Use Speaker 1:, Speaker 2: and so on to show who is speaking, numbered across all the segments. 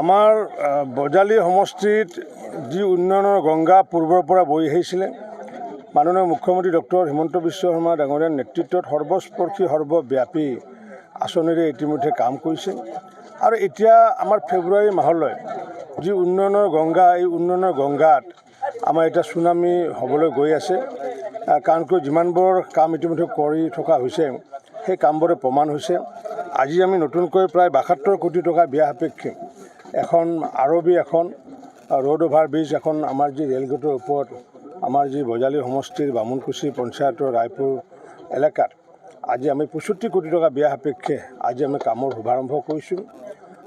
Speaker 1: আমাৰ বজালী সমষ্টিত যি উন্নয়নৰ গংগা পূৰ্বৰ পৰা বৈ আহিছিলে, মাননীয় মুখ্যমন্ত্ৰী ডক্টৰ হিমন্ত বিশ্ব শৰ্মা ডাঙৰীয়াৰ নেতৃত্বত সৰ্বস্পৰ্শী সৰ্বব্যাপী আঁচনিৰে ইতিমধ্যে কাম কৰিছে। আৰু এতিয়া আমাৰ ফেব্ৰুৱাৰী মাহলৈ যি উন্নয়নৰ গংগা, এই উন্নয়নৰ গংগাত আমাৰ এতিয়া চুনামি হ'বলৈ গৈ আছে। কাৰণ যিমানবোৰ কাম ইতিমধ্যে কৰি থকা হৈছে, সেই কামবোৰে প্ৰমাণ হৈছে। আজি আমি নতুনকৈ প্ৰায় ৭২ কোটি টকা ব্যয় সাপেক্ষে এখন এখন ৰোড অভাৰ ব্ৰিজ, এখন আমাৰ যি ৰেলগেটৰ ওপৰত আমাৰ যি বজালী সমষ্টিৰ বামুণকুচি পঞ্চায়তৰ ৰায়পুৰ এলেকাত আজি আমি ৬৫ কোটি টকা ব্যয় সাপেক্ষে আজি আমি কামৰ শুভাৰম্ভ কৰিছোঁ।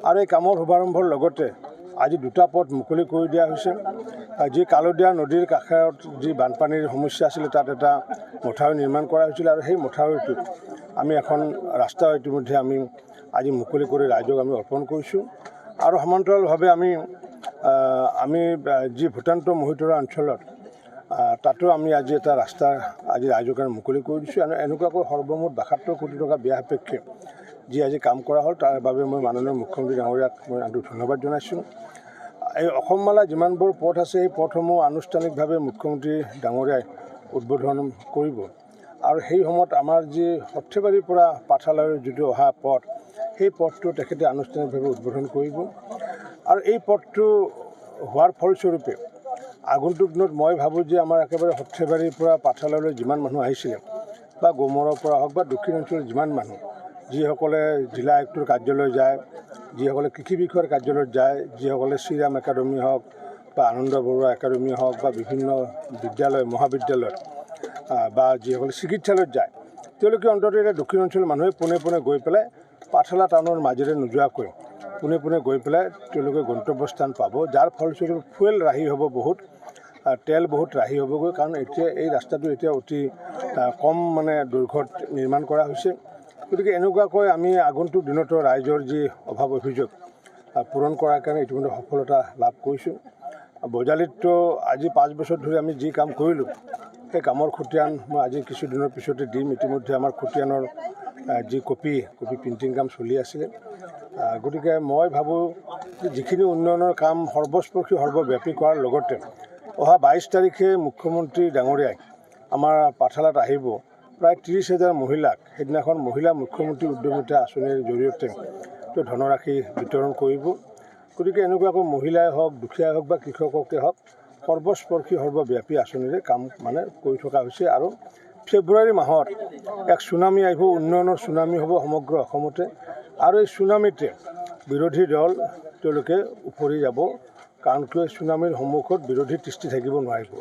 Speaker 1: আৰু এই কামৰ শুভাৰম্ভৰ লগতে আজি দুটা পথ মুকলি কৰি দিয়া হৈছে। যি কালদীয়া নদীৰ কাষত যি বানপানীৰ সমস্যা আছিলে, তাত এটা মথাউৰি নিৰ্মাণ কৰা হৈছিল, আৰু সেই মথাউৰিটোত আমি এখন ৰাস্তা ইতিমধ্যে আজি মুকলি কৰি ৰাইজক আমি অৰ্পণ কৰিছোঁ। আৰু সমান্তৰালভাৱে আমি যি ভূটানটো মহিতৰা অঞ্চলত তাতো আমি আজি এটা ৰাস্তা আজি ৰাইজৰ কাৰণে মুকলি কৰি দিছোঁ। আৰু এনেকুৱাকৈ সৰ্বমুঠ ৭২ কোটি টকা ব্যয় সাপেক্ষে যি আজি কাম কৰা হ'ল, তাৰ বাবে মই মাননীয় মুখ্যমন্ত্ৰী ডাঙৰীয়াক মই আন্তৰিক ধন্যবাদ জনাইছোঁ। এই অসমমালা যিমানবোৰ পথ আছে, সেই পথসমূহ আনুষ্ঠানিকভাৱে মুখ্যমন্ত্ৰী ডাঙৰীয়াই উদ্বোধন কৰিব। আৰু সেই সময়ত আমাৰ যি সৰ্থেবাৰীৰ পৰা পাঠাললৈ যিটো অহা পথ, সেই পথটো তেখেতে আনুষ্ঠানিকভাৱে উদ্বোধন কৰিব। আৰু এই পথটো হোৱাৰ ফলস্বৰূপে আগন্তুক দিনত মই ভাবোঁ যে আমাৰ একেবাৰে সৰ্থেবাৰীৰ পৰা পাঠাললৈ যিমান মানুহ আহিছিলে, বা গৌমৰৰ পৰা হওক বা দক্ষিণ অঞ্চলৰ যিমান মানুহ, যিসকলে জিলা আয়ুক্তৰ কাৰ্যালয় যায়, যিসকলে কৃষি বিষয়াৰ কাৰ্যালয়ত যায়, যিসকলে শ্ৰীৰাম একাডেমী হওক বা আনন্দ বৰুৱা একাডেমী হওক বা বিভিন্ন বিদ্যালয় মহাবিদ্যালয়ত বা যিসকলে চিকিৎসালয়ত যায়, তেওঁলোকে অন্ততঃ এতিয়া দক্ষিণ অঞ্চলৰ মানুহে পোনে পোনে গৈ পেলাই পাঠশালা টাউনৰ মাজেৰে নোযোৱাকৈ পোনে পোনে গৈ পেলাই তেওঁলোকে গন্তব্যস্থান পাব, যাৰ ফলস্বৰূপে ফুৱেল ৰাহি হ'ব, বহুত তেল বহুত ৰাহি হ'বগৈ। কাৰণ এতিয়া এই ৰাস্তাটো এতিয়া অতি কম দৈৰ্ঘ্যত নিৰ্মাণ কৰা হৈছে। গতিকে এনেকুৱাকৈ আমি আগন্তুক দিনতো ৰাইজৰ যি অভাৱ অভিযোগ পূৰণ কৰাৰ কাৰণে ইতিমধ্যে সফলতা লাভ কৰিছোঁ। বজালীততো আজি ৫ বছৰ ধৰি আমি যি কাম কৰিলোঁ, সেই কামৰ খতিয়ান মই আজি কিছুদিনৰ পিছতে দিম। ইতিমধ্যে আমাৰ খতিয়ানৰ যি কপি প্ৰিণ্টিং কাম চলি আছিলে। গতিকে মই ভাবোঁ যে যিখিনি উন্নয়নৰ কাম সৰ্বস্পৰ্শী সৰ্বব্যাপী কৰাৰ লগতে অহা ২২ তাৰিখে মুখ্যমন্ত্ৰী ডাঙৰীয়াই আমাৰ পাঠশালাত আহিব প্ৰায় ৩০,০০০ মহিলাক, সেইদিনাখন মহিলা মুখ্যমন্ত্ৰী উদ্যমিতা আঁচনিৰ জৰিয়তে ধনৰাশি বিতৰণ কৰিব। গতিকে এনেকুৱাকৈ মহিলাই হওক, দুখীয়াই হওক বা কৃষককে হওক, সৰ্বস্পৰ্শী সৰ্বব্যাপী আঁচনিৰে কাম কৰি থকা হৈছে। আৰু ফেব্ৰুৱাৰী মাহত এক চুনামি আহিব, উন্নয়নৰ চুনামি হ'ব সমগ্ৰ অসমতে। আৰু এই চুনামিতে বিৰোধী দল তেওঁলোকে উফৰি যাব, কাৰণ কিয় চুনামিৰ সন্মুখত বিৰোধী তিষ্ঠি থাকিব নোৱাৰিব।